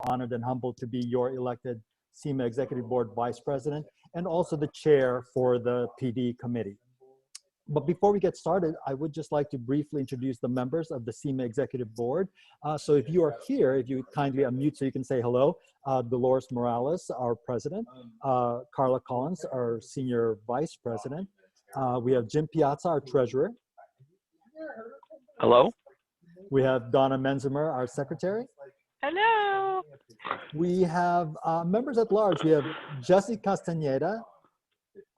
honored and humbled to be your elected SEMA Executive Board Vice President and also the chair for the PD committee. But before we get started, I would just like to briefly introduce the members of the SEMA Executive Board. So if you are here, if you kindly unmute so you can say hello. Dolores Morales, our president. Carla Collins, our senior vice president. We have Jim Piazza, our treasurer. Hello. We have Donna Menzimer, our secretary. Hello. We have members at large. We have Jesse Castaneda.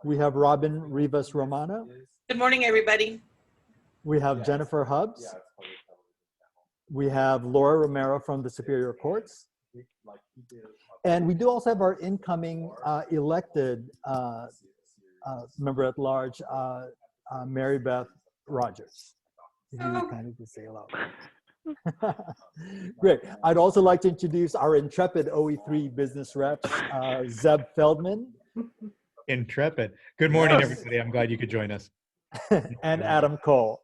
We have Robin Rivas Romano. Good morning, everybody. We have Jennifer Hubbs. We have Laura Romero from the Superior Courts. And we do also have our incoming elected member at large, Mary Beth Rogers. If you would kindly just say hello. Great. I'd also like to introduce our intrepid OE3 business reps, Zeb Feldman. Intrepid. Good morning, everybody. I'm glad you could join us. And Adam Cole.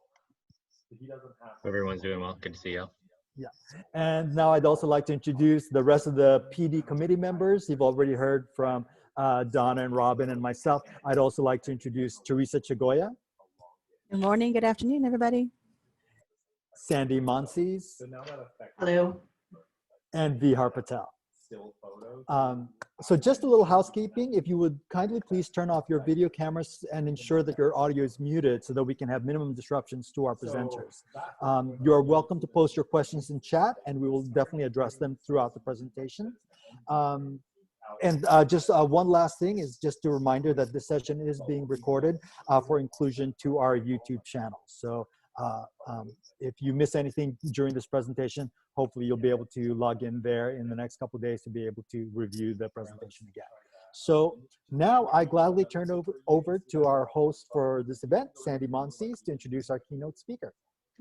Everyone's doing well. Good to see you. Yeah. And now I'd also like to introduce the rest of the PD committee members. You've already heard from Donna and Robin and myself. I'd also like to introduce Teresa Chagoya. Good morning, good afternoon, everybody. Sandy Monsees. Hello. And Vihar Patel. So just a little housekeeping. If you would kindly please turn off your video cameras and ensure that your audio is muted so that we can have minimum disruptions to our presenters. You're welcome to post your questions in chat and we will definitely address them throughout the presentation. Just one last thing is just a reminder that this session is being recorded for inclusion to our YouTube channel. So if you miss anything during this presentation, hopefully you'll be able to log in there in the next couple of days to be able to review the presentation again. So now I gladly turn over to our host for this event, Sandy Monsees, to introduce our keynote speaker.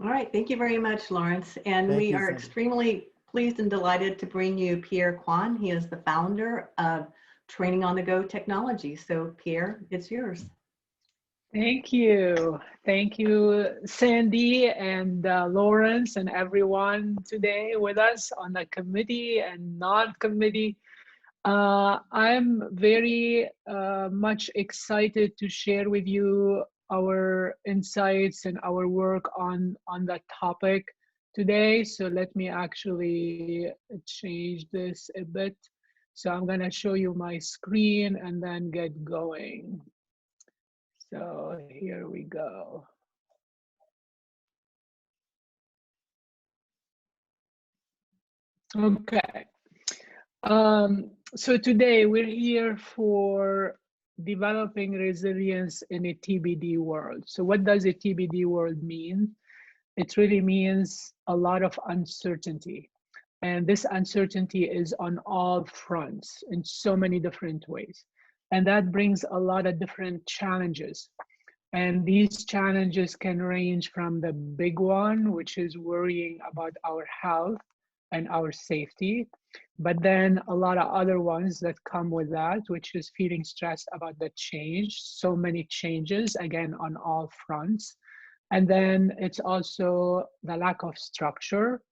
All right. Thank you very much, Lawrence. And we are extremely pleased and delighted to bring you Pierre Kwan. He is the founder of Training on the Go Technology. So Pierre, it's yours. Thank you. Thank you, Sandy and Lawrence and everyone today with us on the committee and non-committee. I'm very much excited to share with you our insights and our work on that topic today. So let me actually change this a bit. So I'm going to show you my screen and then get going. So here we go. Okay. So today we're here for developing resilience in a TBD world. So what does a TBD world mean? It really means a lot of uncertainty. And this uncertainty is on all fronts in so many different ways. And that brings a lot of different challenges. And these challenges can range from the big one, which is worrying about our health and our safety, but then a lot of other ones that come with that, which is feeling stressed about the change, so many changes, again, on all fronts. And then it's also the lack of structure.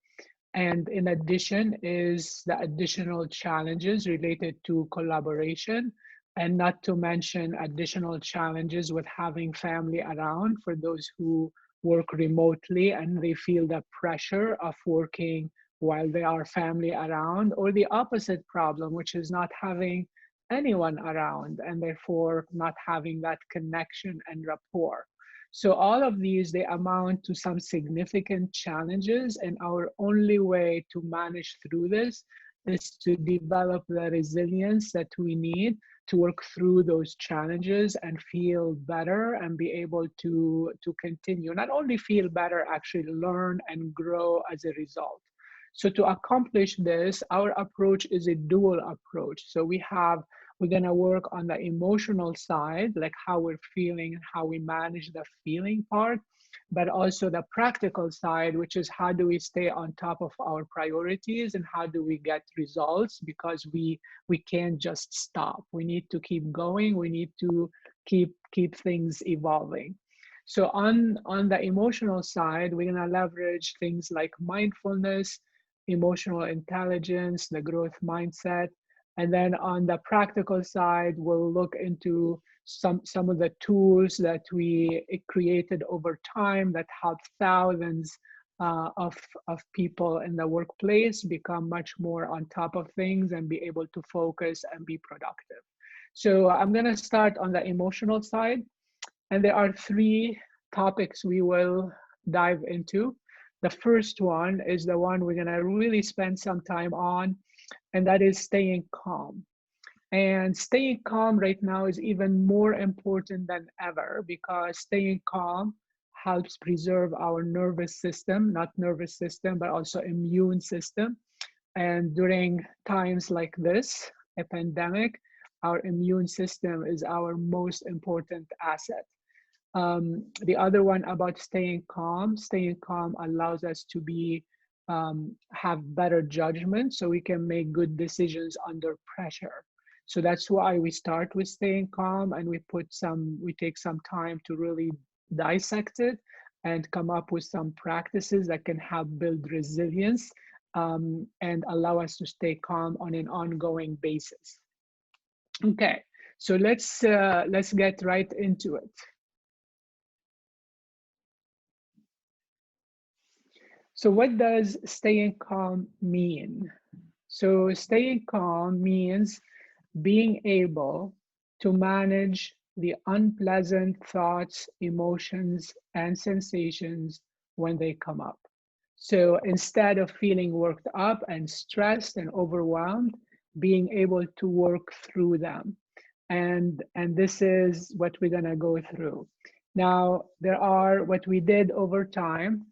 And in addition is the additional challenges related to collaboration, and not to mention additional challenges with having family around for those who work remotely and they feel the pressure of working while they are family around, or the opposite problem, which is not having anyone around and therefore not having that connection and rapport. So all of these, they amount to some significant challenges, and our only way to manage through this is to develop the resilience that we need to work through those challenges and feel better and be able to continue. Not only feel better, actually learn and grow as a result. So to accomplish this, our approach is a dual approach. So we're gonna work on the emotional side, like how we're feeling and how we manage the feeling part, but also the practical side, which is how do we stay on top of our priorities and how do we get results, because we can't just stop. We need to keep going. We need to keep things evolving. So on the emotional side, we're gonna leverage things like mindfulness, emotional intelligence, the growth mindset. And then on the practical side, we'll look into some of the tools that we created over time that help thousands of people in the workplace become much more on top of things and be able to focus and be productive. So I'm going to start on the emotional side. And there are 3 topics we will dive into. The first one is the one we're going to really spend some time on, and that is staying calm. And staying calm right now is even more important than ever, because staying calm helps preserve our nervous system, not nervous system, but also immune system. And during times like this, a pandemic, our immune system is our most important asset. The other one about staying calm allows us to have better judgment, so we can make good decisions under pressure. So that's why we start with staying calm, and we take some time to really dissect it and come up with some practices that can help build resilience and allow us to stay calm on an ongoing basis. Okay, so let's get right into it. So what does staying calm mean? So staying calm means being able to manage the unpleasant thoughts, emotions, and sensations when they come up. So instead of feeling worked up and stressed and overwhelmed, being able to work through them. And this is what we're gonna go through. Now, what we did over time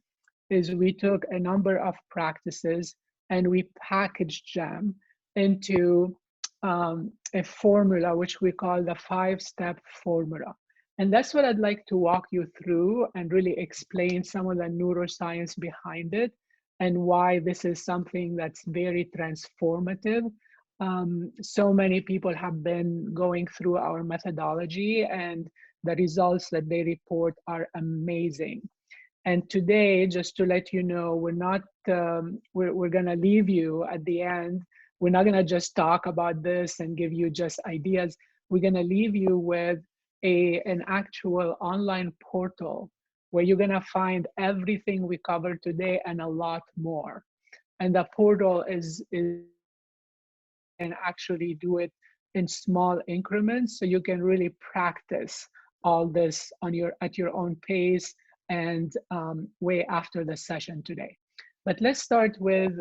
is we took a number of practices and we packaged them into a formula, which we call the 5-step formula. And that's what I'd like to walk you through and really explain some of the neuroscience behind it and why this is something that's very transformative. So many people have been going through our methodology, and the results that they report are amazing. And today, just to let you know, we're gonna leave you at the end. We're not gonna just talk about this and give you just ideas. We're gonna leave you with an actual online portal where you're gonna find everything we covered today and a lot more. And the portal and actually do it in small increments, so you can really practice all this at your own pace and way after the session today. But let's start with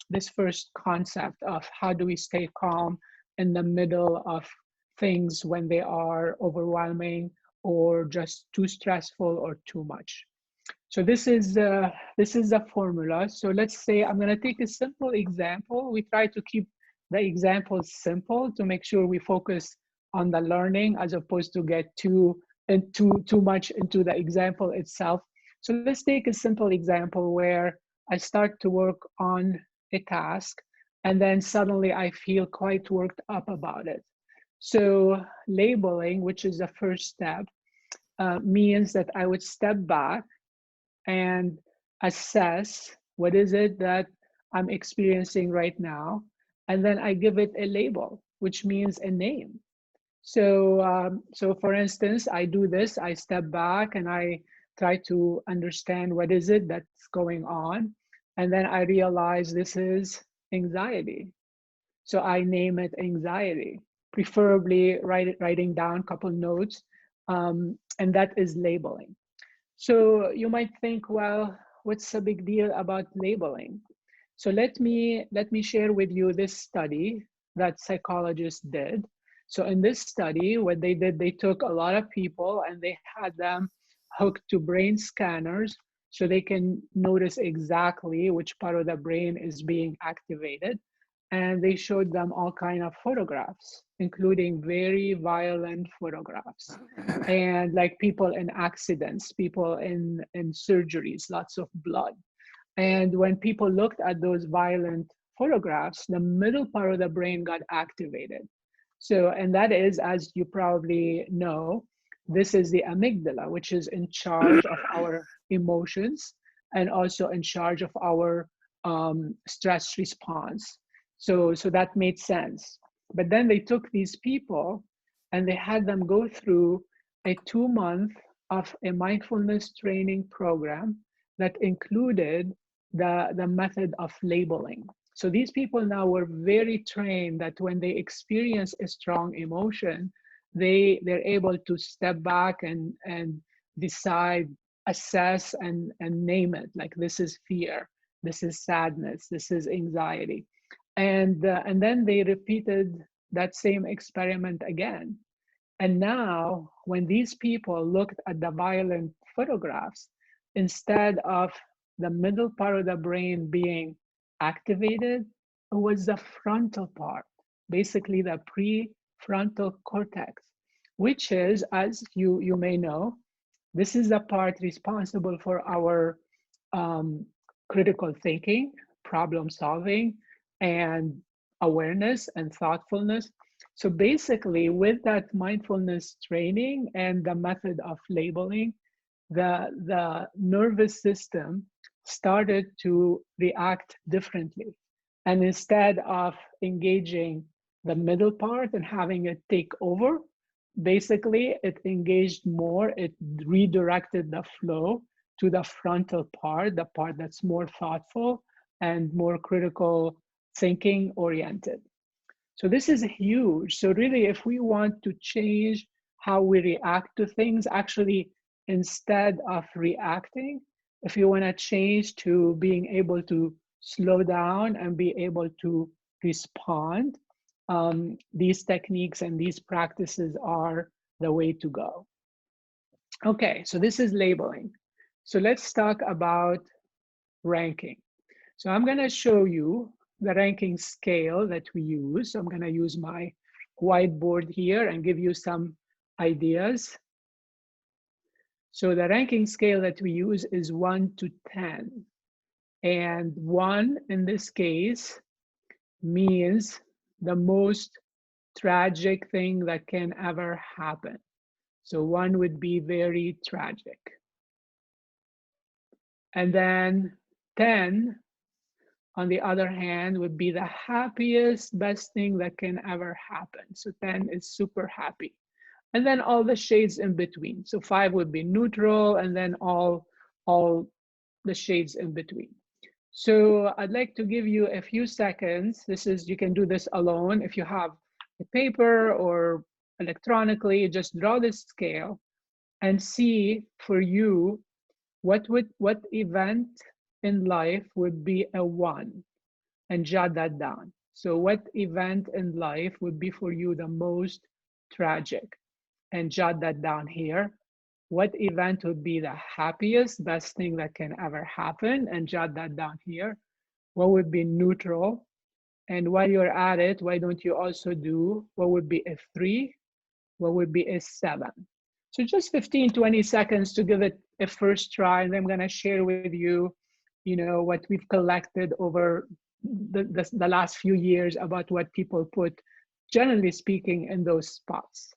this first concept of how do we stay calm in the middle of things when they are overwhelming or just too stressful or too much. So this is the formula. So let's say I'm going to take a simple example. We try to keep the examples simple to make sure we focus on the learning as opposed to get too much into the example itself. So let's take a simple example where I start to work on a task and then suddenly I feel quite worked up about it. So labeling, which is the first step, means that I would step back and assess what is it that I'm experiencing right now, and then I give it a label, which means a name. So, so for instance, I do this, I step back and I try to understand what is it that's going on. And then I realize this is anxiety. So I name it anxiety, preferably writing down a couple notes, and that is labeling. So you might think, well, what's the big deal about labeling? So let me share with you this study that psychologists did. So in this study, what they did, they took a lot of people and they had them hooked to brain scanners so they can notice exactly which part of the brain is being activated. And they showed them all kinds of photographs, including very violent photographs. And like people in accidents, people in surgeries, lots of blood. And when people looked at those violent photographs, the middle part of the brain got activated. So, and that is, as you probably know, this is the amygdala, which is in charge of our emotions and also in charge of our stress response. So that made sense. But then they took these people and they had them go through a 2-month of a mindfulness training program that included the method of labeling. So these people now were very trained that when they experience a strong emotion, they're able to step back and decide, assess, and name it. Like, this is fear, this is sadness, this is anxiety. And then they repeated that same experiment again. And now, when these people looked at the violent photographs, instead of the middle part of the brain being activated, it was the frontal part, basically the prefrontal cortex, which is, as you may know, this is the part responsible for our critical thinking, problem solving, and awareness and thoughtfulness. So basically, with that mindfulness training and the method of labeling, the nervous system started to react differently. And instead of engaging the middle part and having it take over, basically it engaged more, it redirected the flow to the frontal part, the part that's more thoughtful and more critical thinking oriented. So this is huge. So really, if we want to change how we react to things, actually, instead of reacting, if you want to change to being able to slow down and be able to respond, these techniques and these practices are the way to go. Okay, so this is labeling. So let's talk about ranking. So I'm going to show you the ranking scale that we use. So I'm going to use my whiteboard here and give you some ideas. So the ranking scale that we use is 1 to 10. And 1 in this case means the most tragic thing that can ever happen. So 1 would be very tragic. And then 10, on the other hand, would be the happiest, best thing that can ever happen. So 10 is super happy. And then all the shades in between. So 5 would be neutral, and then all the shades in between. So I'd like to give you a few seconds. You can do this alone. If you have a paper or electronically, just draw this scale and see for you what event in life would be a 1, and jot that down. So what event in life would be for you the most tragic, and jot that down here. What event would be the happiest, best thing that can ever happen, and jot that down here. What would be neutral? And while you're at it, why don't you also do what would be a 3, what would be a 7? So just 15, 20 seconds to give it a first try, and I'm gonna share with you, what we've collected over the last few years about what people put, generally speaking, in those spots.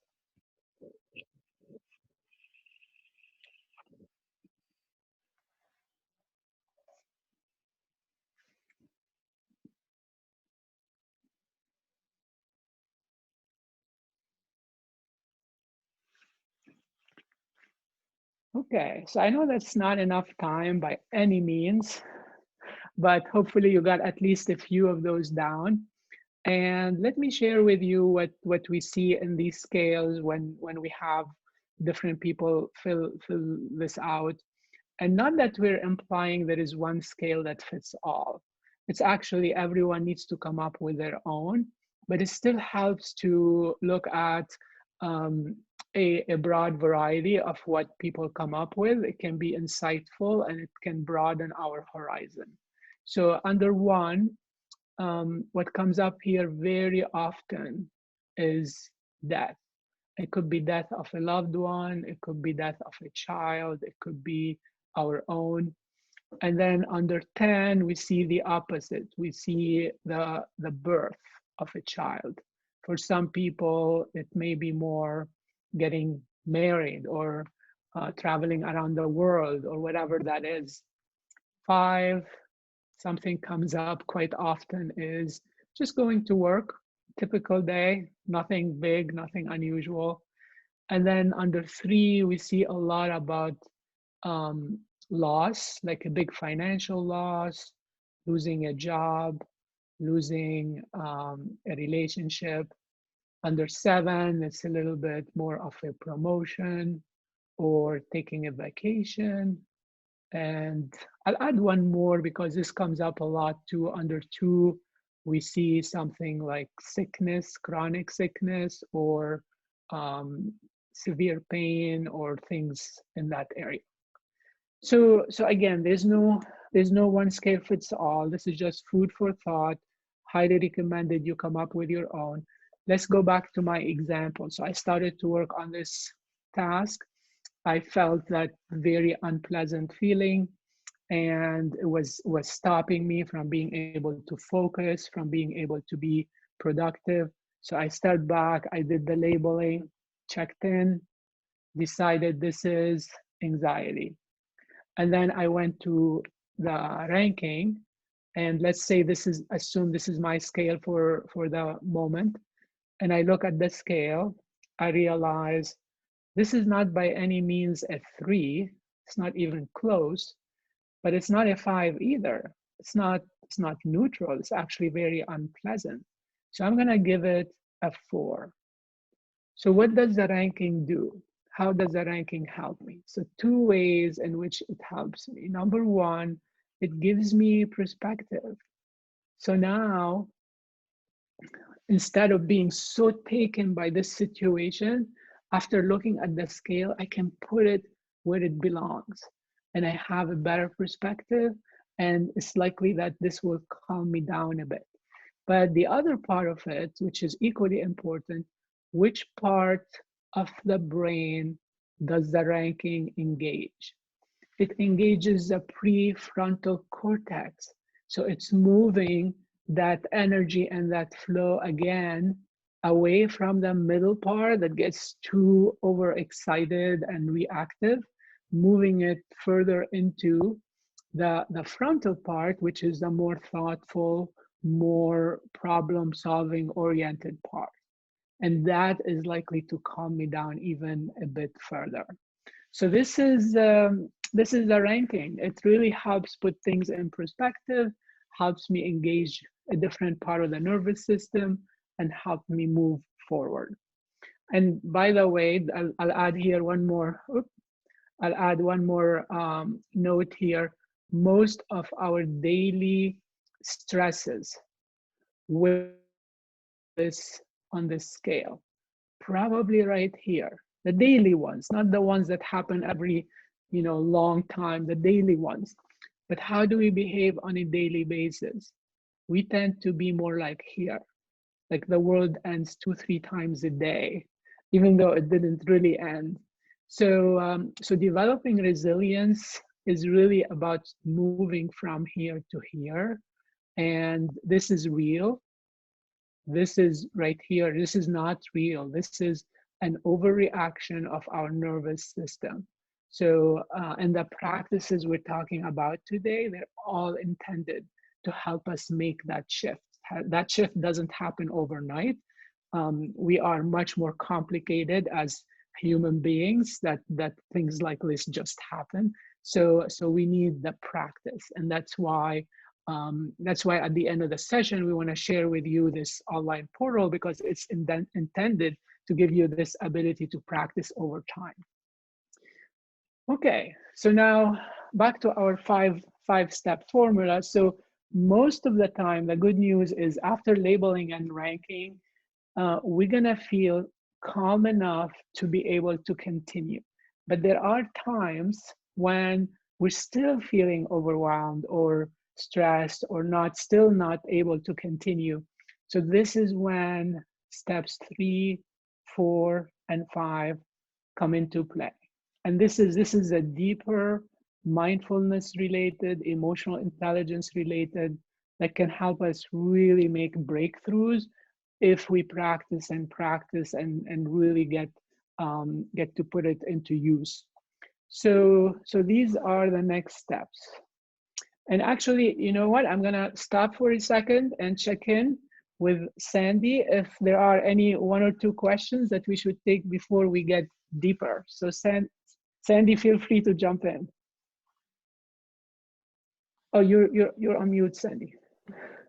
Okay, so I know that's not enough time by any means, but hopefully you got at least a few of those down. And let me share with you what we see in these scales when we have different people fill this out. And not that we're implying there is one scale that fits all. It's actually everyone needs to come up with their own, but it still helps to look at a broad variety of what people come up with. It can be insightful and it can broaden our horizon. So under 1, what comes up here very often is death. It could be death of a loved one, it could be death of a child, it could be our own. And then under 10, we see the opposite. We see the birth of a child. For some people, it may be more getting married or traveling around the world or whatever that is. 5, something comes up quite often is just going to work, typical day, nothing big, nothing unusual. And then under 3, we see a lot about loss, like a big financial loss, losing a job, losing a relationship. Under 7, it's a little bit more of a promotion or taking a vacation. And I'll add one more because this comes up a lot too. Under 2, we see something like sickness, chronic sickness, or severe pain, or things in that area. So again, there's no one scale fits all. This is just food for thought. Highly recommended you come up with your own. Let's go back to my example. So I started to work on this task. I felt that very unpleasant feeling, and it was stopping me from being able to focus, from being able to be productive. So I stepped back, I did the labeling, checked in, decided this is anxiety. And then I went to the ranking, and let's say assume this is my scale for the moment. And I look at the scale, I realize this is not by any means a 3. It's not even close, but it's not a 5 either. It's not neutral. It's actually very unpleasant. So I'm gonna give it a 4. So what does the ranking do? How does the ranking help me? So 2 ways in which it helps me. Number 1, it gives me perspective. So now, instead of being so taken by this situation, after looking at the scale, I can put it where it belongs. And I have a better perspective, and it's likely that this will calm me down a bit. But the other part of it, which is equally important, which part of the brain does the ranking engage? It engages the prefrontal cortex. So it's moving that energy and that flow again away from the middle part that gets too overexcited and reactive, moving it further into the frontal part, which is the more thoughtful, more problem-solving oriented part. And that is likely to calm me down even a bit further. So this is the ranking. It really helps put things in perspective, helps me engage a different part of the nervous system, and help me move forward. And by the way, I'll add here one more. I'll add one more note here. Most of our daily stresses with this on this scale, probably right here. The daily ones, not the ones that happen every long time, the daily ones. But how do we behave on a daily basis? We tend to be more like here, like the world ends 2-3 times a day, even though it didn't really end. So developing resilience is really about moving from here to here. And this is real. This is right here. This is not real. This is an overreaction of our nervous system. So, and the practices we're talking about today, they're all intended to help us make that shift. That shift doesn't happen overnight. We are much more complicated as human beings, that things like this just happen. So we need the practice, and that's why at the end of the session we want to share with you this online portal, because it's intended to give you this ability to practice over time. Okay, so now back to our five-step formula. So most of the time, the good news is after labeling and ranking, we're gonna feel calm enough to be able to continue. But there are times when we're still feeling overwhelmed or stressed or still not able to continue. So this is when steps 3, 4, and 5 come into play. And this is a deeper mindfulness related, emotional intelligence related, that can help us really make breakthroughs if we practice and really get to put it into use. So these are the next steps. And actually, you know what? I'm gonna stop for a second and check in with Sandy if there are any 1 or 2 questions that we should take before we get deeper. So Sandy, feel free to jump in. Oh, you're on mute, Sandy.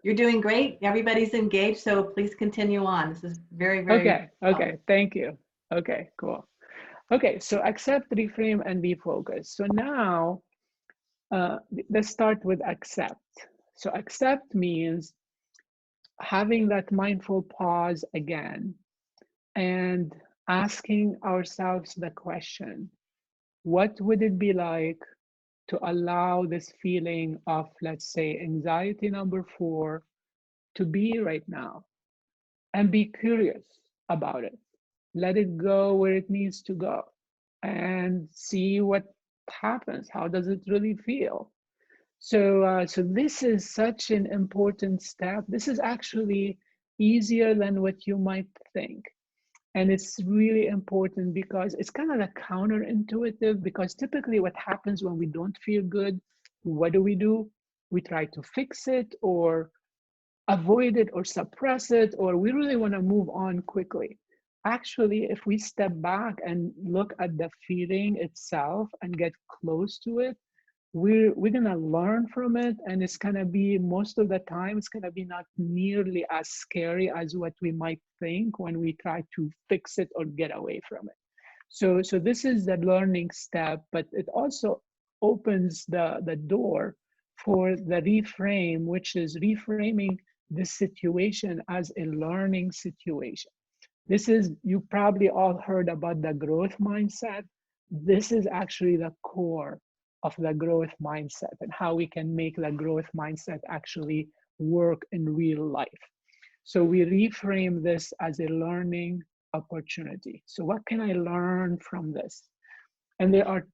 You're doing great. Everybody's engaged, so please continue on. This is very, very Okay, thank you. Okay, cool. Okay, so accept, reframe, and refocus. So now, let's start with accept. So accept means having that mindful pause again and asking ourselves the question, what would it be like to allow this feeling of, let's say, anxiety number 4 to be right now, and be curious about it. Let it go where it needs to go and see what happens. How does it really feel? So this is such an important step. This is actually easier than what you might think. And it's really important because it's kind of a counterintuitive, because typically what happens when we don't feel good, what do? We try to fix it or avoid it or suppress it, or we really want to move on quickly. Actually, if we step back and look at the feeling itself and get close to it, we're going to learn from it, and it's going to be, most of the time, it's going to be not nearly as scary as what we might think when we try to fix it or get away from it. So this is the learning step, but it also opens the door for the reframe, which is reframing this situation as a learning situation. This is, you probably all heard about the growth mindset. This is actually the core of the growth mindset and how we can make the growth mindset actually work in real life. So we reframe this as a learning opportunity. So what can I learn from this? And there are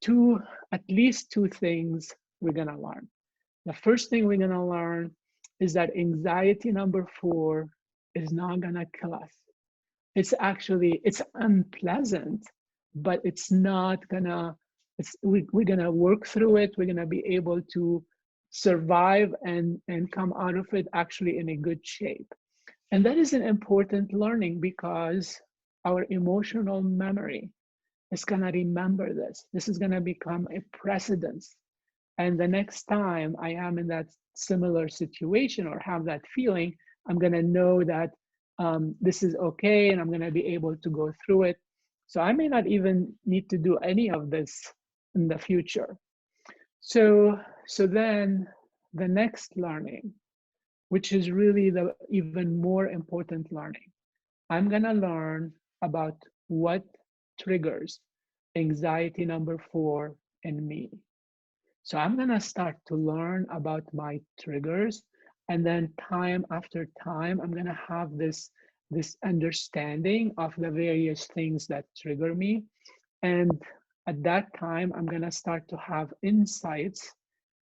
at least two things we're gonna learn. The first thing we're gonna learn is that anxiety number 4 is not gonna kill us. It's unpleasant, but it's not gonna, we're gonna work through it. We're gonna be able to survive and come out of it actually in a good shape. And that is an important learning because our emotional memory is gonna remember this. This is gonna become a precedence. And the next time I am in that similar situation or have that feeling, I'm gonna know that this is okay, and I'm gonna be able to go through it. So I may not even need to do any of this in the future. So then the next learning, which is really the even more important learning, I'm gonna learn about what triggers anxiety number 4 in me. So I'm gonna start to learn about my triggers, and then time after time, I'm gonna have this understanding of the various things that trigger me. And at that time, I'm gonna start to have insights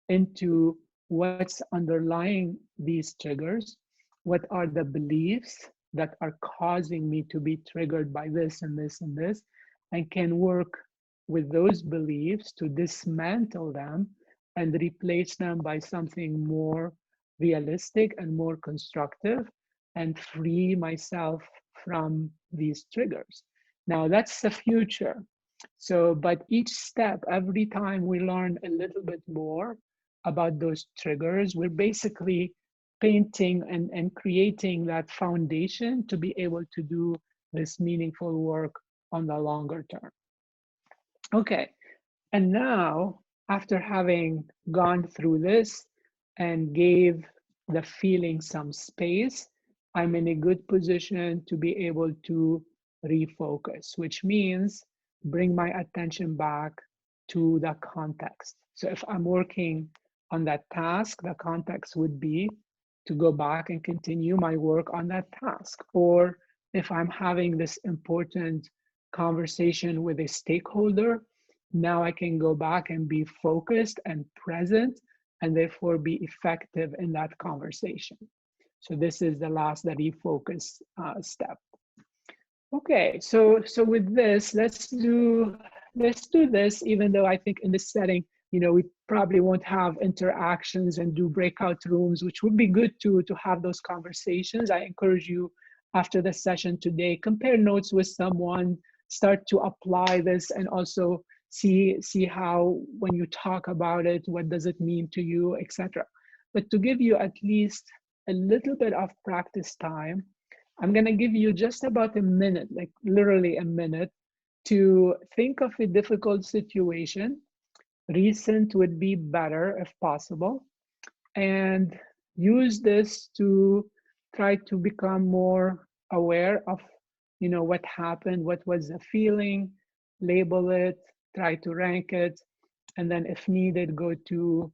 into what's underlying these triggers, what are the beliefs that are causing me to be triggered by this and this and this, and can work with those beliefs to dismantle them and replace them by something more realistic and more constructive, and free myself from these triggers. Now that's the future. So, but each step, every time we learn a little bit more about those triggers, we're basically painting and creating that foundation to be able to do this meaningful work on the longer term. Okay, and now, after having gone through this and gave the feeling some space, I'm in a good position to be able to refocus, which means bring my attention back to the context. So if I'm working on that task, the context would be to go back and continue my work on that task. Or if I'm having this important conversation with a stakeholder, now I can go back and be focused and present, and therefore be effective in that conversation. So this is the refocus step. Okay, so with this, let's do this, even though I think in this setting, we probably won't have interactions and do breakout rooms, which would be good to have those conversations. I encourage you after the session today, compare notes with someone, start to apply this, and also see how, when you talk about it, what does it mean to you, etc. But to give you at least a little bit of practice time, I'm going to give you just about a minute, like literally a minute, to think of a difficult situation. Recent would be better if possible, and use this to try to become more aware of what happened, what was the feeling, label it, try to rank it, and then if needed, go to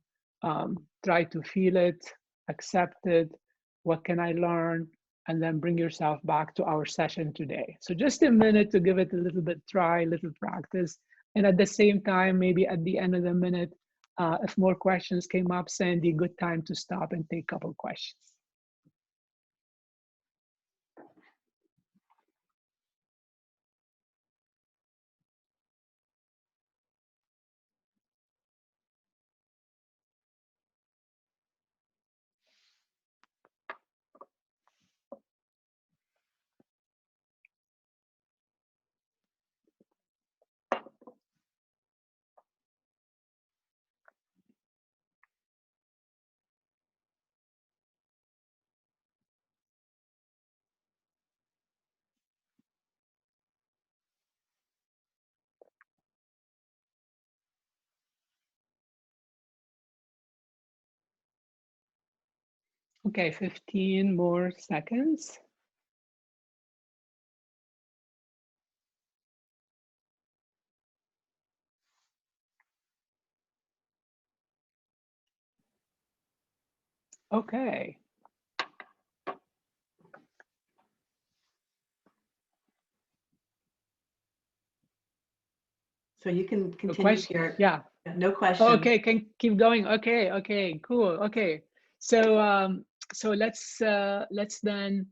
try to feel it, accept it, what can I learn, and then bring yourself back to our session today. So just a minute to give it a little bit try, little practice. And at the same time, maybe at the end of the minute, if more questions came up, Sandy, good time to stop and take a couple questions. Okay, 15 more seconds. Okay. So you can continue here. Yeah. No question. Okay, can keep going. Okay, cool. Okay, so so let's then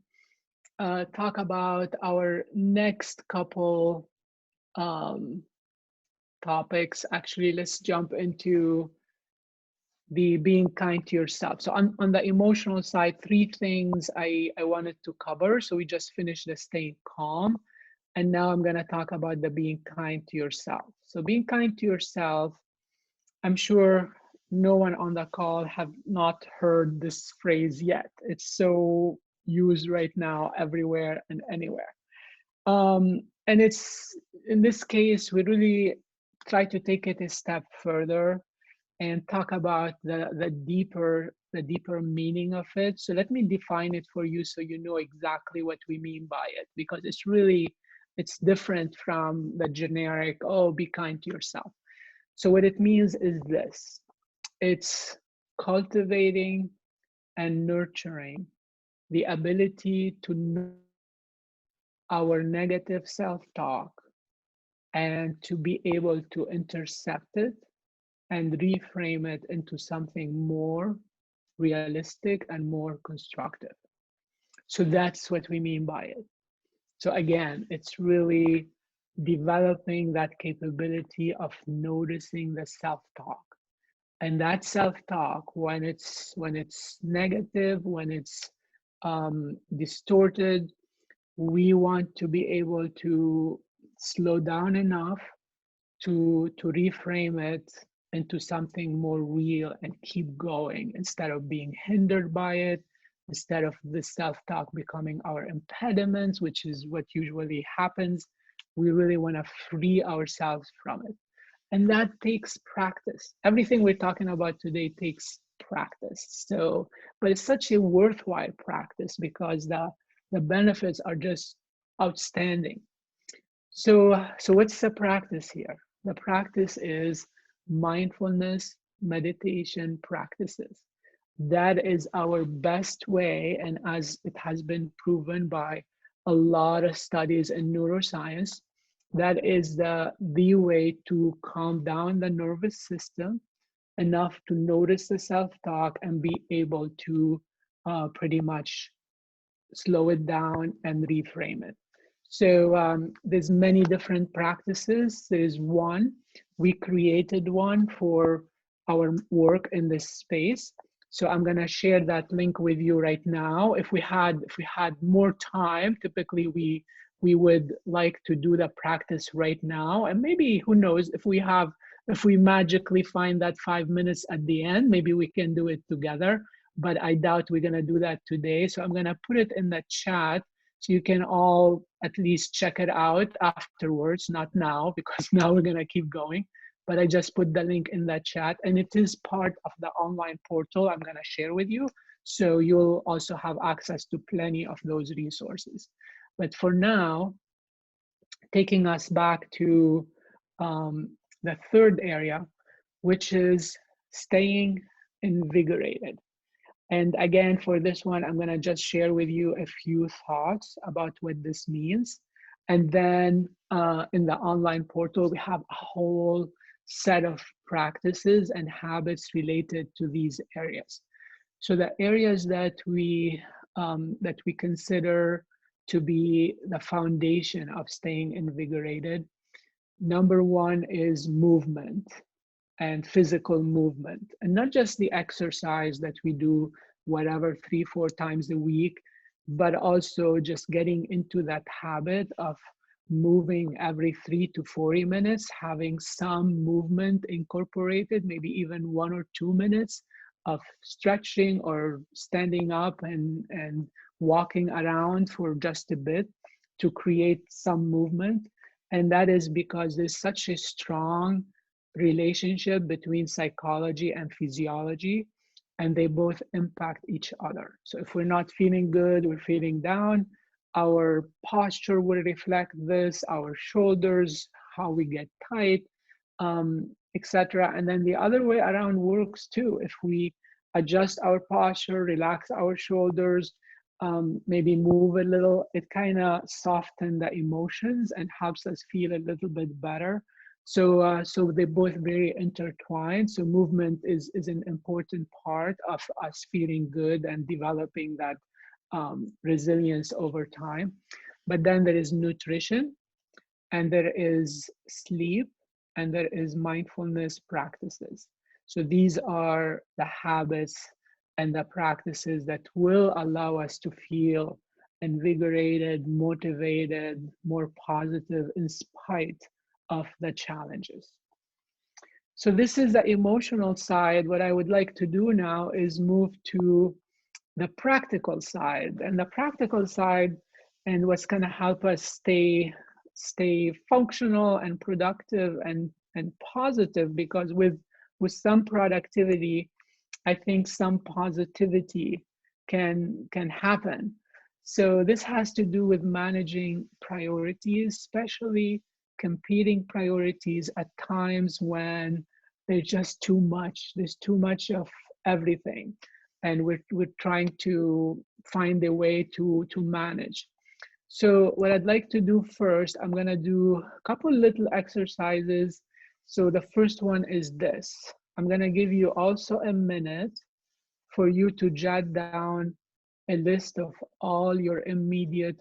talk about our next couple topics. Actually, let's jump into the being kind to yourself. So on the emotional side, 3 things I wanted to cover. So we just finished the staying calm. And now I'm going to talk about the being kind to yourself. So being kind to yourself, I'm sure no one on the call have not heard this phrase yet. It's so used right now everywhere and anywhere. And it's, in this case, we really try to take it a step further and talk about the deeper meaning of it. So let me define it for you so you know exactly what we mean by it, because it's different from the generic, oh, be kind to yourself. So what it means is this: it's cultivating and nurturing the ability to know our negative self-talk and to be able to intercept it and reframe it into something more realistic and more constructive. So that's what we mean by it. So again, it's really developing that capability of noticing the self-talk. And that self-talk, when it's negative, when it's distorted, we want to be able to slow down enough to reframe it into something more real and keep going, instead of being hindered by it, instead of the self-talk becoming our impediments, which is what usually happens. We really want to free ourselves from it. And that takes practice. Everything we're talking about today takes practice. So, but it's such a worthwhile practice because the benefits are just outstanding. So what's the practice here? The practice is mindfulness meditation practices. That is our best way, and as it has been proven by a lot of studies in neuroscience, that is the way to calm down the nervous system enough to notice the self-talk and be able to pretty much slow it down and reframe it. So there's many different practices. There's one, we created one for our work in this space. So I'm gonna share that link with you right now. If we had more time, typically we would like to do the practice right now. And maybe, who knows, if we magically find that 5 minutes at the end, maybe we can do it together, but I doubt we're gonna do that today. So I'm gonna put it in the chat so you can all at least check it out afterwards, not now, because now we're gonna keep going. But I just put the link in the chat, and it is part of the online portal I'm gonna share with you. So you'll also have access to plenty of those resources. But for now, taking us back to the third area, which is staying invigorated. And again, for this one, I'm gonna just share with you a few thoughts about what this means. And then in the online portal, we have a whole set of practices and habits related to these areas. So the areas that we consider to be the foundation of staying invigorated, number one is movement and physical movement, and not just the exercise that we do whatever 3-4 times a week, but also just getting into that habit of moving every 3 to 40 minutes, having some movement incorporated, maybe even 1 or 2 minutes of stretching or standing up and walking around for just a bit to create some movement. And that is because there's such a strong relationship between psychology and physiology, and they both impact each other. So if we're not feeling good, we're feeling down, our posture will reflect this, our shoulders, how we get tight, etc. And then the other way around works too. If we adjust our posture, relax our shoulders, maybe move a little, it kind of softens the emotions and helps us feel a little bit better. So they're both very intertwined. So movement is an important part of us feeling good and developing that resilience over time. But then there is nutrition, and there is sleep, and there is mindfulness practices. So these are the habits and the practices that will allow us to feel invigorated, motivated, more positive in spite of the challenges. So this is the emotional side. What I would like to do now is move to the practical side. And the practical side, and what's going to help us stay functional and productive and positive, because with some productivity, I think some positivity can happen. So this has to do with managing priorities, especially competing priorities at times when there's just too much. There's too much of everything, and we're trying to find a way to manage. So what I'd like to do first, I'm gonna do a couple little exercises. So the first one is this. I'm gonna give you also a minute for you to jot down a list of all your immediate,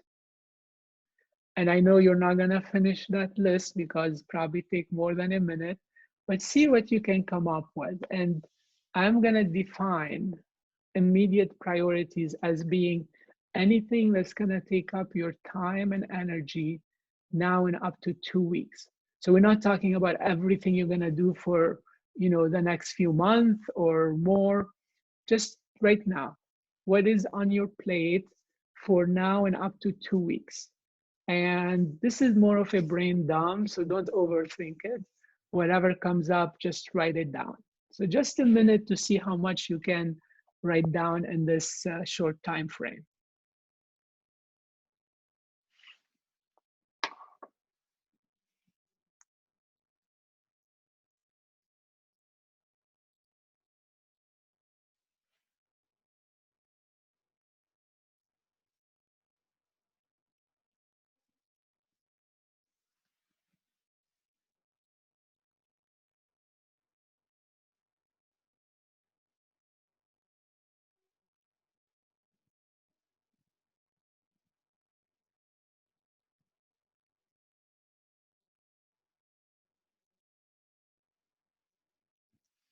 and I know you're not gonna finish that list because probably take more than a minute, but see what you can come up with. And I'm gonna define immediate priorities as being anything that's gonna take up your time and energy now and up to 2 weeks. So we're not talking about everything you're gonna do for the next few months or more. Just right now, what is on your plate for now and up to 2 weeks? And this is more of a brain dump, so don't overthink it. Whatever comes up, just write it down. So just a minute to see how much you can write down in this short time frame.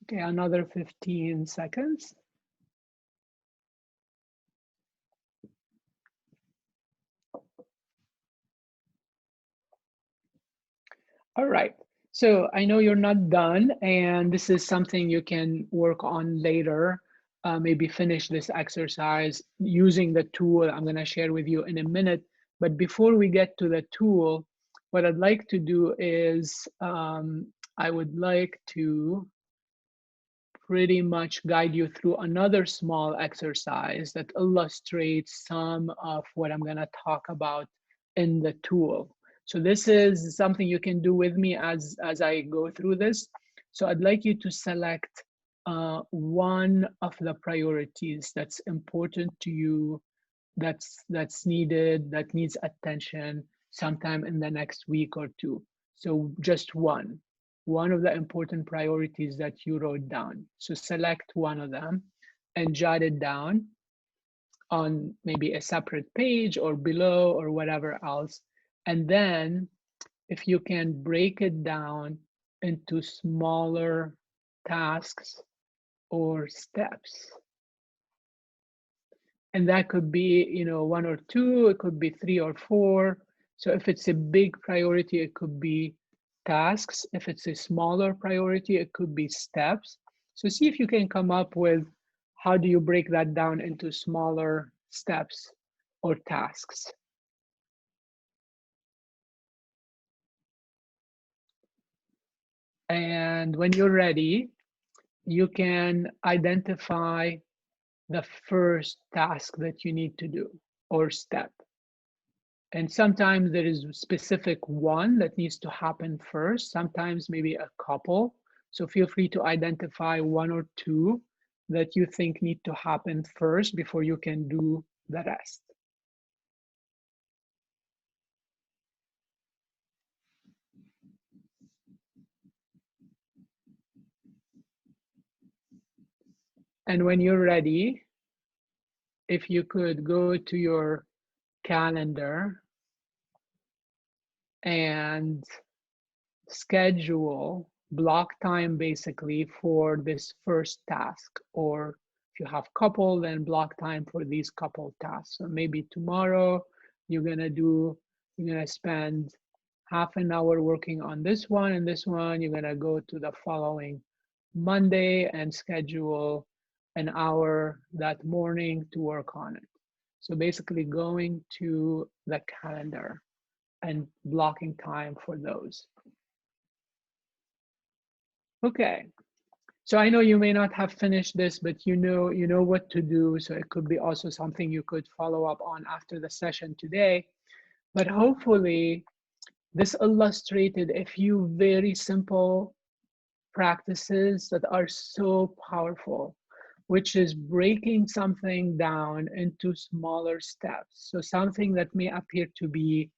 Okay, another 15 seconds. All right, so I know you're not done, and this is something you can work on later. Maybe finish this exercise using the tool I'm gonna share with you in a minute. But before we get to the tool, what I'd like to do is I would like to pretty much guide you through another small exercise that illustrates some of what I'm gonna talk about in the tool. So this is something you can do with me as I go through this. So I'd like you to select one of the priorities that's important to you, that's needed, that needs attention sometime in the next week or two. So just one of the important priorities that you wrote down. So select one of them and jot it down on maybe a separate page or below or whatever else. And then if you can break it down into smaller tasks or steps. And that could be, you know, 1 or 2, it could be 3 or 4. So if it's a big priority, it could be tasks. If it's a smaller priority, it could be steps. So see if you can come up with how do you break that down into smaller steps or tasks. And when you're ready, you can identify the first task that you need to do or step. And sometimes there is a specific one that needs to happen first, sometimes maybe a couple. So feel free to identify 1 or 2 that you think need to happen first before you can do the rest. And when you're ready, if you could go to your calendar and schedule, block time basically for this first task, or if you have couple, then block time for these couple tasks. So maybe tomorrow you're gonna spend half an hour working on this one, and this one you're gonna go to the following Monday and schedule an hour that morning to work on it. So basically going to the calendar and blocking time for those. Okay, so I know you may not have finished this, but you know what to do. So it could be also something you could follow up on after the session today. But hopefully this illustrated a few very simple practices that are so powerful, which is breaking something down into smaller steps. So something that may appear to be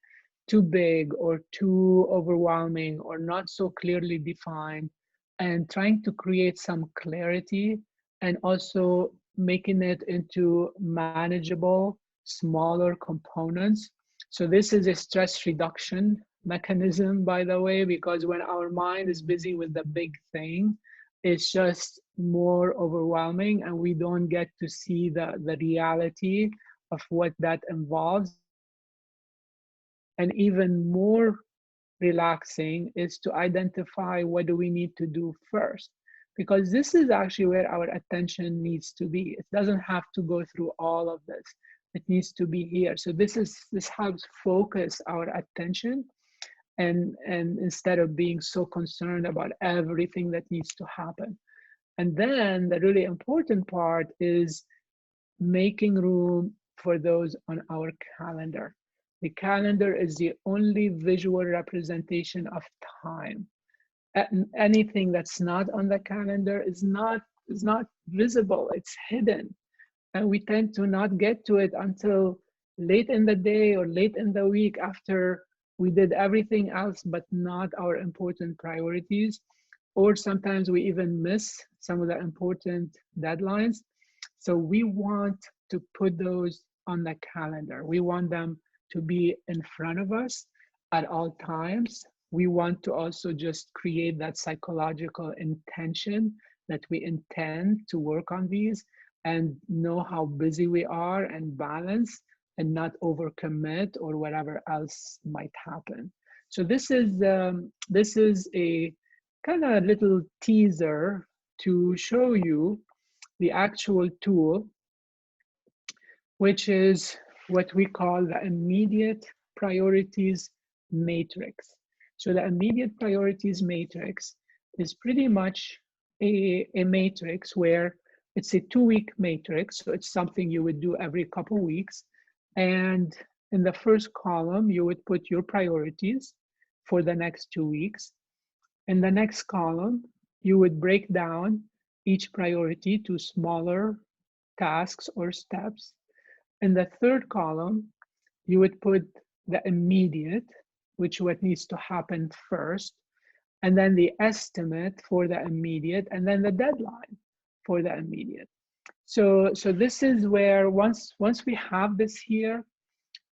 too big or too overwhelming or not so clearly defined, and trying to create some clarity and also making it into manageable, smaller components. So this is a stress reduction mechanism, by the way, because when our mind is busy with the big thing, it's just more overwhelming and we don't get to see the reality of what that involves. And even more relaxing is to identify what do we need to do first, because this is actually where our attention needs to be. It doesn't have to go through all of this. It needs to be here. So this helps focus our attention, and instead of being so concerned about everything that needs to happen. And then the really important part is making room for those on our calendar. The calendar is the only visual representation of time. Anything that's not on the calendar is not visible, it's hidden. And we tend to not get to it until late in the day or late in the week after we did everything else but not our important priorities. Or sometimes we even miss some of the important deadlines. So we want to put those on the calendar. We want them to be in front of us at all times. We want to also just create that psychological intention that we intend to work on these and know how busy we are and balance and not overcommit or whatever else might happen. So this is a kind of little teaser to show you the actual tool, which is what we call the immediate priorities matrix. So the immediate priorities matrix is pretty much a matrix where it's a 2-week matrix. So it's something you would do every couple weeks. And in the first column, you would put your priorities for the next 2 weeks. In the next column, you would break down each priority to smaller tasks or steps. In the third column, you would put the immediate, which what needs to happen first, and then the estimate for the immediate, and then the deadline for the immediate. So this is where once we have this here,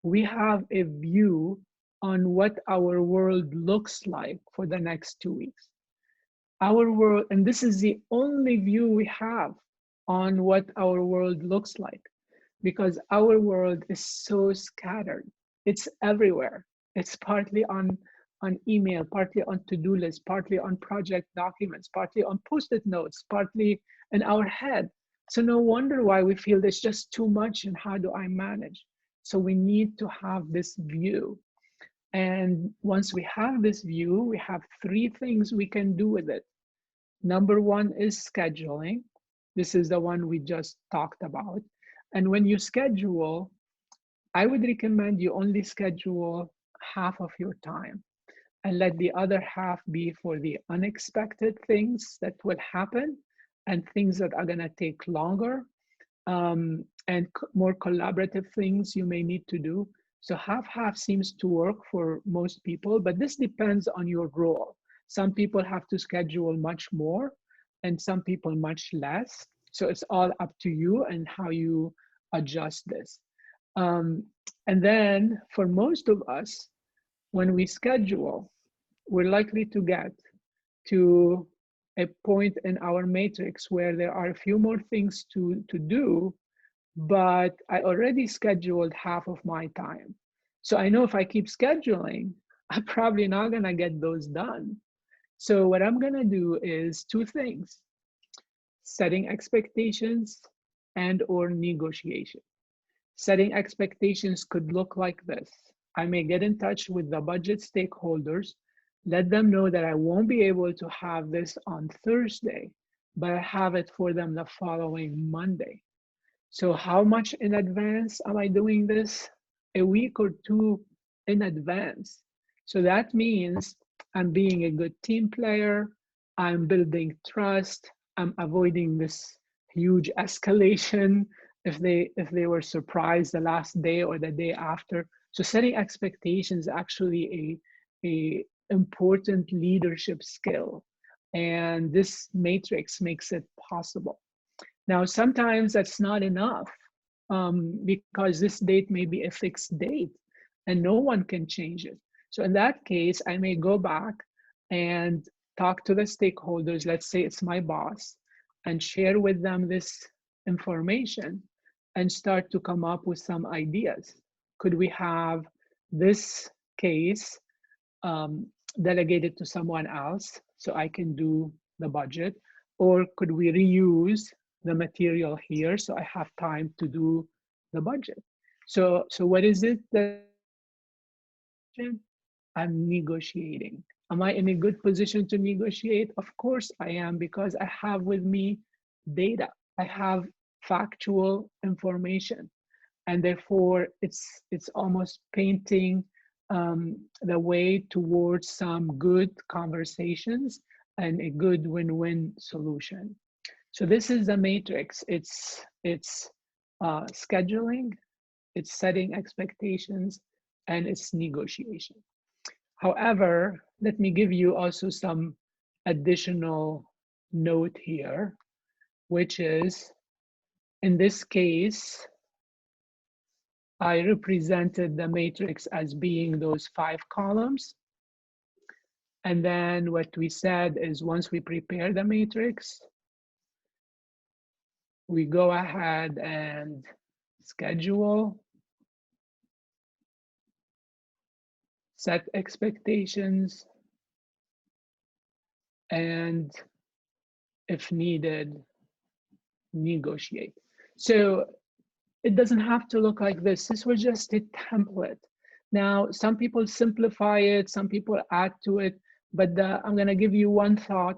we have a view on what our world looks like for the next 2 weeks. Our world, and this is the only view we have on what our world looks like, because our world is so scattered. It's everywhere. It's partly on email, partly on to-do lists, partly on project documents, partly on post-it notes, partly in our head. So no wonder why we feel there's just too much and how do I manage? So we need to have this view. And once we have this view, we have 3 things we can do with it. Number 1 is scheduling. This is the one we just talked about. And when you schedule, I would recommend you only schedule half of your time and let the other half be for the unexpected things that will happen and things that are gonna take longer and more collaborative things you may need to do. So half seems to work for most people, but this depends on your role. Some people have to schedule much more and some people much less. So it's all up to you and how you adjust this. And then for most of us, when we schedule, we're likely to get to a point in our matrix where there are a few more things to do, but I already scheduled half of my time. So I know if I keep scheduling, I'm probably not gonna get those done. So what I'm gonna do is 2 things: setting expectations and or negotiation. Setting expectations could look like this. I may get in touch with the budget stakeholders, let them know that I won't be able to have this on Thursday, but I have it for them the following Monday. So how much in advance am I doing this? A week or 2 in advance. So that means I'm being a good team player, I'm building trust, I'm avoiding this huge escalation if they were surprised the last day or the day after. So setting expectations is actually a important leadership skill, and this matrix makes it possible. Now, sometimes that's not enough because this date may be a fixed date and no one can change it. So in that case, I may go back and talk to the stakeholders, let's say it's my boss, and share with them this information and start to come up with some ideas. Could we have this case delegated to someone else so I can do the budget? Or could we reuse the material here so I have time to do the budget? So what is it that I'm negotiating? Am I in a good position to negotiate? Of course I am, because I have with me data. I have factual information. And therefore, it's almost painting the way towards some good conversations and a good win-win solution. So this is the matrix. It's scheduling, it's setting expectations, and it's negotiation. However, let me give you also some additional note here, which is, in this case, I represented the matrix as being those 5 columns. And then what we said is once we prepare the matrix, we go ahead and schedule, set expectations, and if needed, negotiate. So it doesn't have to look like this. This was just a template. Now, some people simplify it, some people add to it, but I'm gonna give you one thought.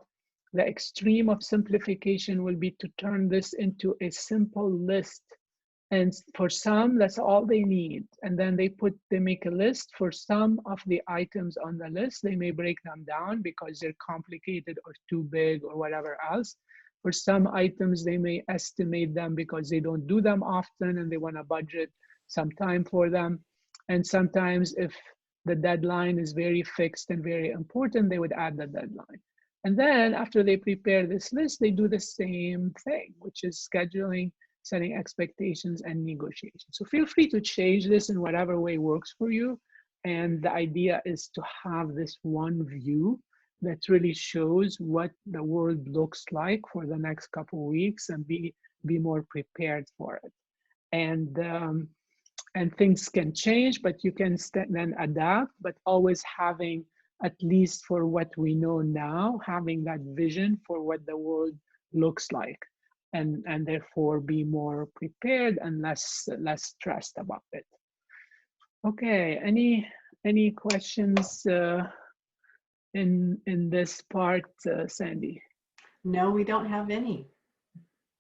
The extreme of simplification will be to turn this into a simple list. And for some, that's all they need. And then they make a list for some of the items on the list. They may break them down because they're complicated or too big or whatever else. For some items, they may estimate them because they don't do them often and they want to budget some time for them. And sometimes if the deadline is very fixed and very important, they would add the deadline. And then after they prepare this list, they do the same thing, which is scheduling, setting expectations, and negotiation. So feel free to change this in whatever way works for you. And the idea is to have this one view that really shows what the world looks like for the next couple of weeks and be more prepared for it. And things can change, but you can then adapt, but always having, at least for what we know now, having that vision for what the world looks like, and therefore be more prepared and less stressed about it. Okay, any questions in this part, Sandy? No, we don't have any.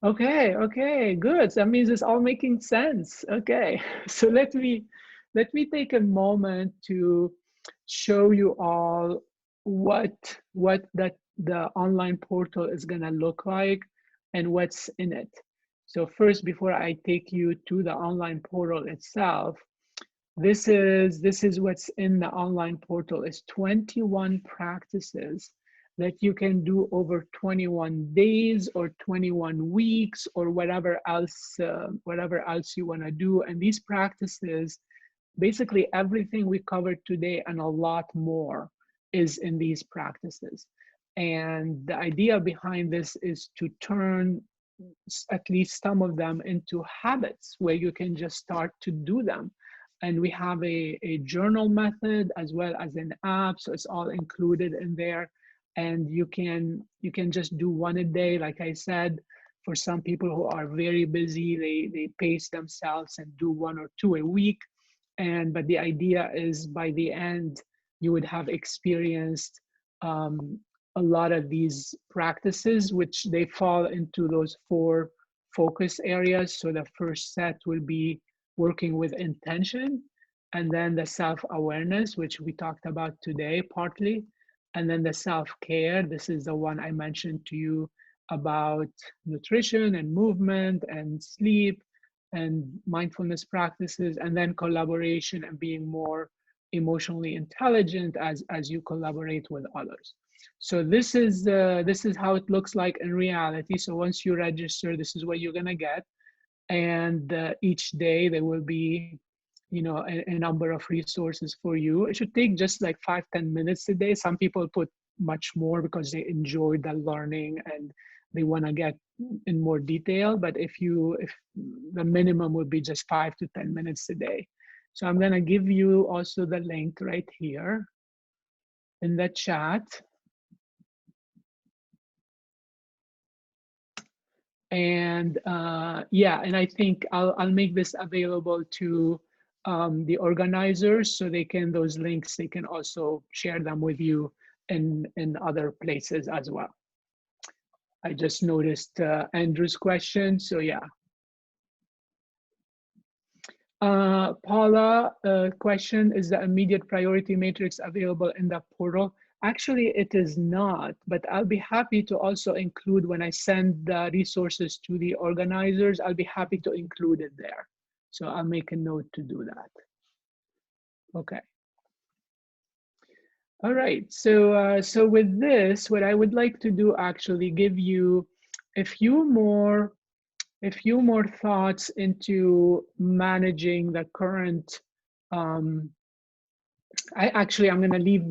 Okay, good. That means it's all making sense. Okay, so let me take a moment to show you all what the online portal is gonna look like and what's in it. So first, before I take you to the online portal itself, this is what's in the online portal. It's 21 practices that you can do over 21 days or 21 weeks or whatever else you want to do. And these practices, basically everything we covered today and a lot more is in these practices. And the idea behind this is to turn at least some of them into habits where you can just start to do them. And we have a journal method as well as an app, so it's all included in there. And you can just do one a day. Like I said, for some people who are very busy, they pace themselves and do 1 or 2 a week. But the idea is by the end, you would have experienced a lot of these practices, which they fall into those 4 focus areas. So the first set will be working with intention, and then the self-awareness, which we talked about today partly, and then the self-care. This is the one I mentioned to you about nutrition and movement and sleep and mindfulness practices, and then collaboration and being more emotionally intelligent as you collaborate with others. So this is how it looks like in reality. So once you register, this is what you're gonna get. And each day there will be, a number of resources for you. It should take just like 5-10 minutes a day. Some people put much more because they enjoy the learning and they want to get in more detail. But if the minimum would be just 5 to 10 minutes a day. So I'm going to give you also the link right here in the chat. And and I think I'll make this available to the organizers, so those links, they can also share them with you in other places as well. I just noticed Andrew's question, so yeah. Paula, question, is the immediate priority matrix available in the portal? Actually, it is not, but I'll be happy to also include, when I send the resources to the organizers, I'll be happy to include it there. So I'll make a note to do that. Okay. All right, so with this, what I would like to do, actually give you a few more thoughts into managing the current, I'm going to leave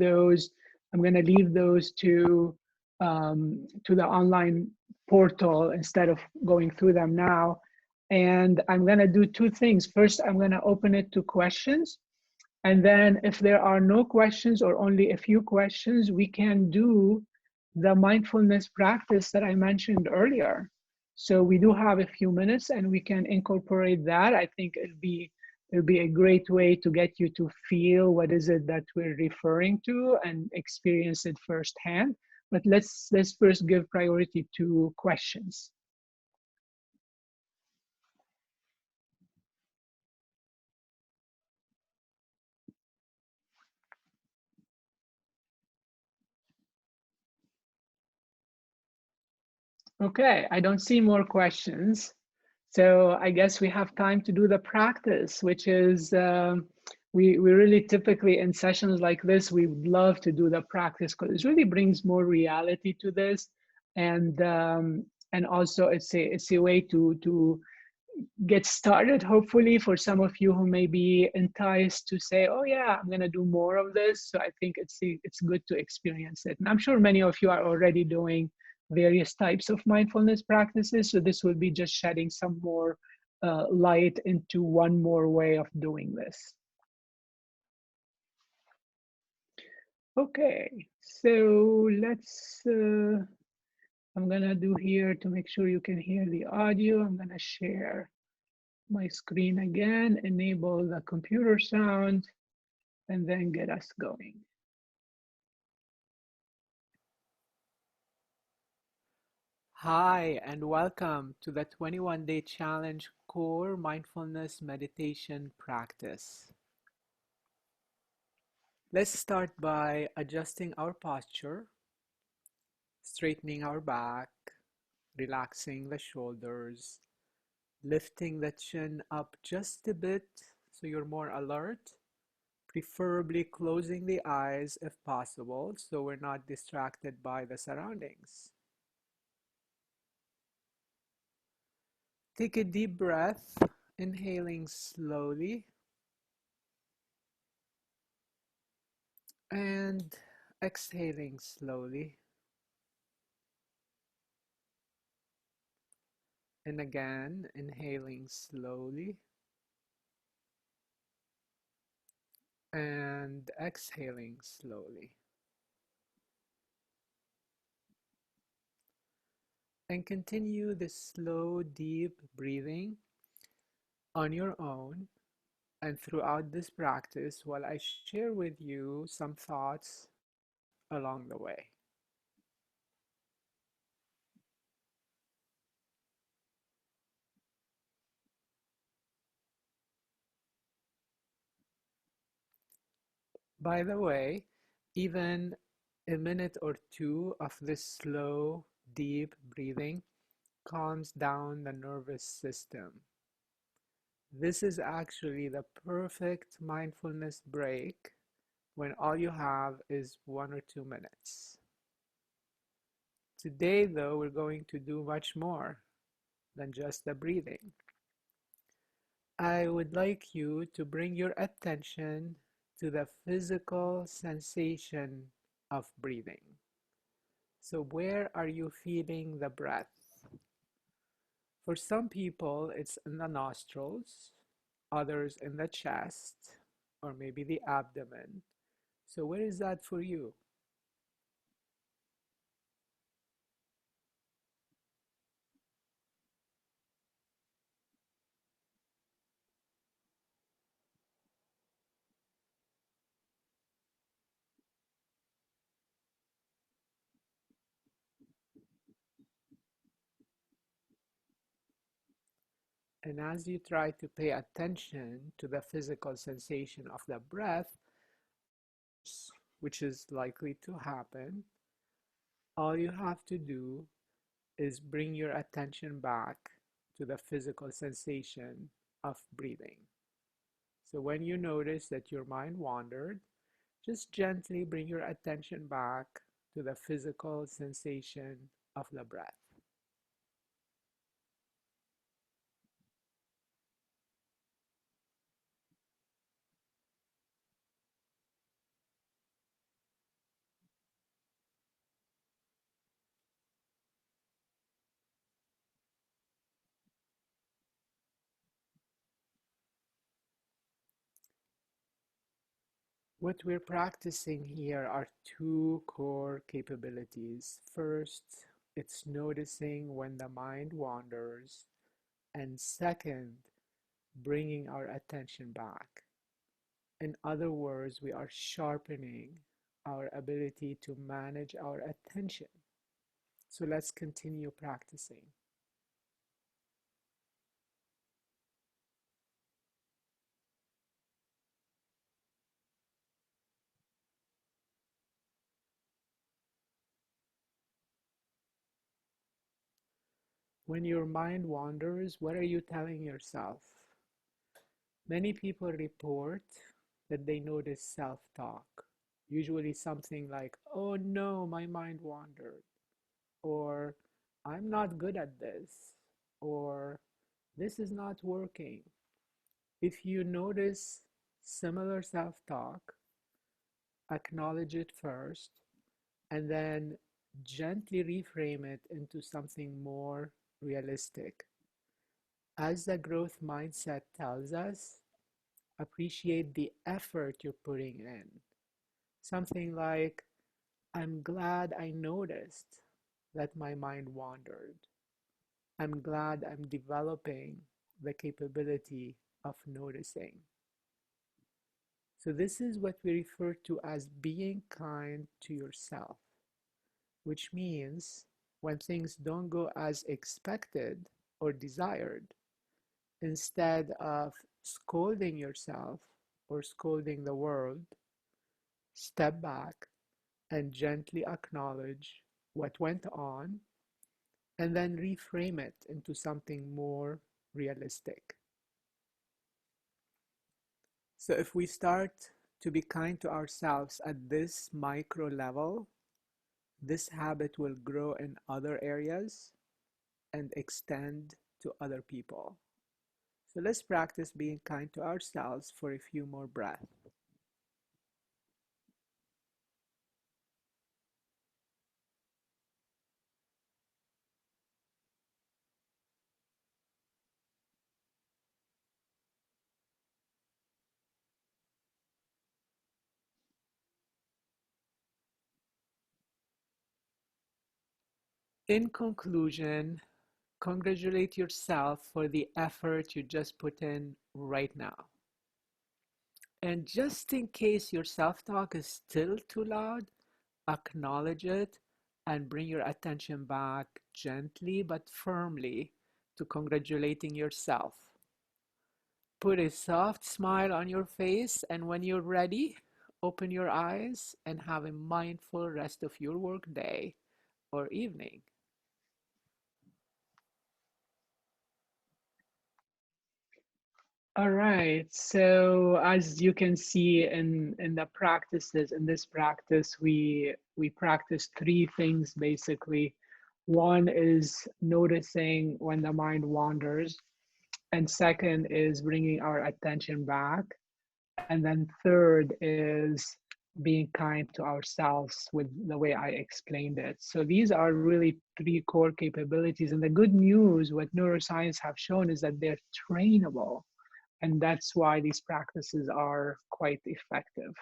those to to the online portal instead of going through them now. And I'm going to do two things. First, I'm going to open it to questions. And then if there are no questions or only a few questions, we can do the mindfulness practice that I mentioned earlier. So we do have a few minutes and we can incorporate that. I think it'll be a great way to get you to feel what is it that we're referring to and experience it firsthand. But let's first give priority to questions. Okay, I don't see more questions. So I guess we have time to do the practice, which is, we really typically in sessions like this, we would love to do the practice because it really brings more reality to this. And also it's a way to get started, hopefully, for some of you who may be enticed to say, oh yeah, I'm gonna do more of this. So I think it's good to experience it. And I'm sure many of you are already doing various types of mindfulness practices. So this will be just shedding some more light into one more way of doing this. Okay, so let's, I'm gonna do here to make sure you can hear the audio. I'm gonna share my screen again, enable the computer sound, and then get us going. Hi, and welcome to the 21-day challenge core mindfulness meditation practice. Let's start by adjusting our posture, straightening our back, relaxing the shoulders, lifting the chin up just a bit so you're more alert, preferably closing the eyes if possible so we're not distracted by the surroundings. Take a deep breath, inhaling slowly and exhaling slowly. And again, inhaling slowly and exhaling slowly. And continue this slow, deep breathing on your own and throughout this practice while I share with you some thoughts along the way. By the way, even a minute or two of this slow, deep breathing calms down the nervous system. This is actually the perfect mindfulness break when all you have is 1 or 2 minutes. Today, though, we're going to do much more than just the breathing. I would like you to bring your attention to the physical sensation of breathing. So where are you feeling the breath? For some people, it's in the nostrils, others in the chest, or maybe the abdomen. So where is that for you? And as you try to pay attention to the physical sensation of the breath, which is likely to happen, all you have to do is bring your attention back to the physical sensation of breathing. So when you notice that your mind wandered, just gently bring your attention back to the physical sensation of the breath. What we're practicing here are two core capabilities. First, it's noticing when the mind wanders, and second, bringing our attention back. In other words, we are sharpening our ability to manage our attention. So let's continue practicing. When your mind wanders, what are you telling yourself? Many people report that they notice self-talk, usually something like, "Oh no, my mind wandered," or "I'm not good at this," or "This is not working." If you notice similar self-talk, acknowledge it first, and then gently reframe it into something more realistic. As the growth mindset tells us, appreciate the effort you're putting in. Something like, "I'm glad I noticed that my mind wandered. I'm glad I'm developing the capability of noticing." So this is what we refer to as being kind to yourself, which means when things don't go as expected or desired, instead of scolding yourself or scolding the world, step back and gently acknowledge what went on and then reframe it into something more realistic. So if we start to be kind to ourselves at this micro level, this habit will grow in other areas and extend to other people. So let's practice being kind to ourselves for a few more breaths. In conclusion, congratulate yourself for the effort you just put in right now. And just in case your self-talk is still too loud, acknowledge it and bring your attention back gently but firmly to congratulating yourself. Put a soft smile on your face, and when you're ready, open your eyes and have a mindful rest of your workday or evening. All right, so as you can see in the practices, in this practice, we practice three things basically. One is noticing when the mind wanders, and second is bringing our attention back, and then third is being kind to ourselves with the way I explained it. So these are really three core capabilities, and the good news, what neuroscience have shown, is that they're trainable. And that's why these practices are quite effective.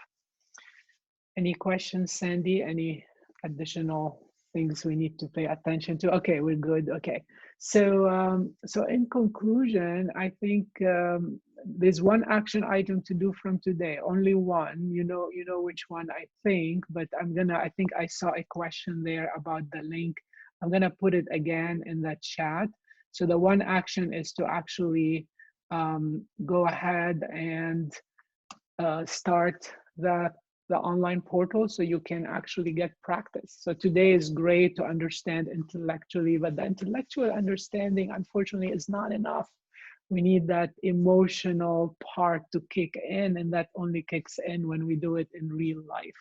Any questions, Sandy? Any additional things we need to pay attention to? Okay, we're good. Okay, so so in conclusion, I think there's one action item to do from today. Only one. You know which one I think, but I think I saw a question there about the link. I'm gonna put it again in the chat. So the one action is to actually go ahead and start the online portal so you can actually get practice. So today is great to understand intellectually, but the intellectual understanding, unfortunately, is not enough. We need that emotional part to kick in, and that only kicks in when we do it in real life.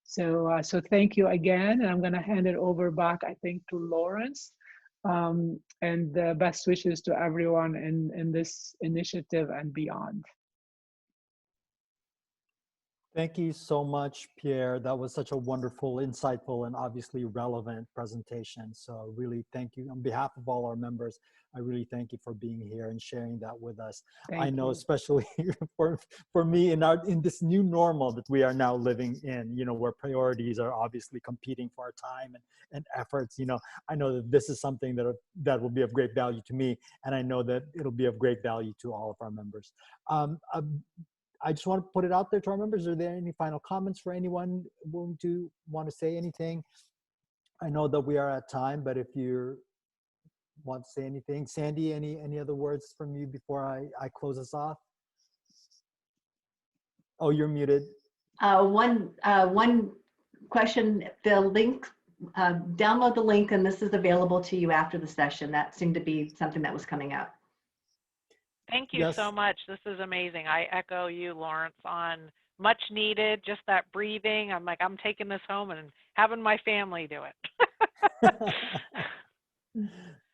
So thank you again, and I'm going to hand it over back, I think, to Lawrence. And best wishes to everyone in this initiative and beyond. Thank you so much, Pierre. That was such a wonderful, insightful, and obviously relevant presentation. So really thank you. On behalf of all our members, I really thank you for being here and sharing that with us. I know, especially for me in this new normal that we are now living in, you know, where priorities are obviously competing for our time and efforts, you know, I know that this is something that will be of great value to me, and I know that it'll be of great value to all of our members. I just want to put it out there to our members. Are there any final comments for anyone willing to want to say anything? I know that we are at time, but if you want to say anything, Sandy, any other words from you before I close us off? Oh, you're muted. One question, the link, download the link, and this is available to you after the session. That seemed to be something that was coming up. Thank you so much. This is amazing. I echo you, Lawrence, on much needed, just that breathing. I'm like, I'm taking this home and having my family do it.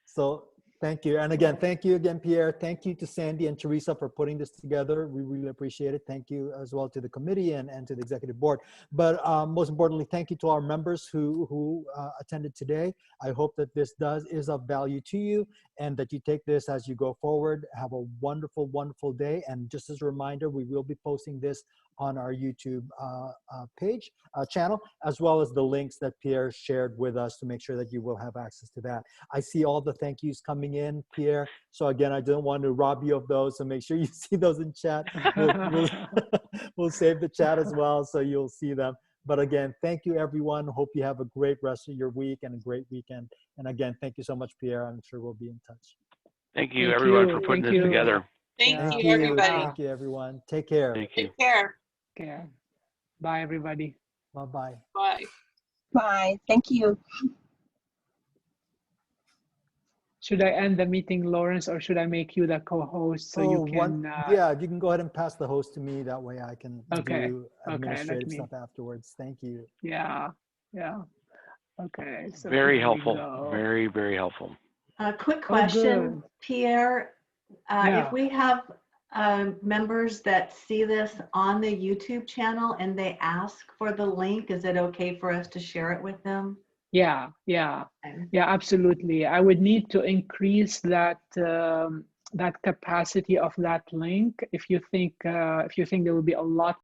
So thank you. And again, thank you again, Pierre. Thank you to Sandy and Teresa for putting this together. We really appreciate it. Thank you as well to the committee and to the executive board. But most importantly, thank you to our members who attended today. I hope that this is of value to you and that you take this as you go forward. Have a wonderful, wonderful day. And just as a reminder, we will be posting this on our YouTube channel, as well as the links that Pierre shared with us to make sure that you will have access to that. I see all the thank yous coming in, Pierre. So again, I don't want to rob you of those, so make sure you see those in chat. We'll save the chat as well, so you'll see them. But again, thank you, everyone. Hope you have a great rest of your week and a great weekend. And again, thank you so much, Pierre. I'm sure we'll be in touch. Thank you, everyone, for putting this together. Thank you, everybody. Thank you, everyone. Take care. Thank you. Take care. Okay. Bye, everybody. Bye-bye. Bye. Bye. Thank you. Should I end the meeting, Lawrence, or should I make you the co-host so you can? Yeah, you can go ahead and pass the host to me. That way I can do administrative stuff afterwards. Thank you. Yeah. Okay. So very helpful. Very, very helpful. Quick question, Pierre. If we have members that see this on the YouTube channel and they ask for the link, is it okay for us to share it with them? Yeah, absolutely. I would need to increase that that capacity of that link if you think there will be a lot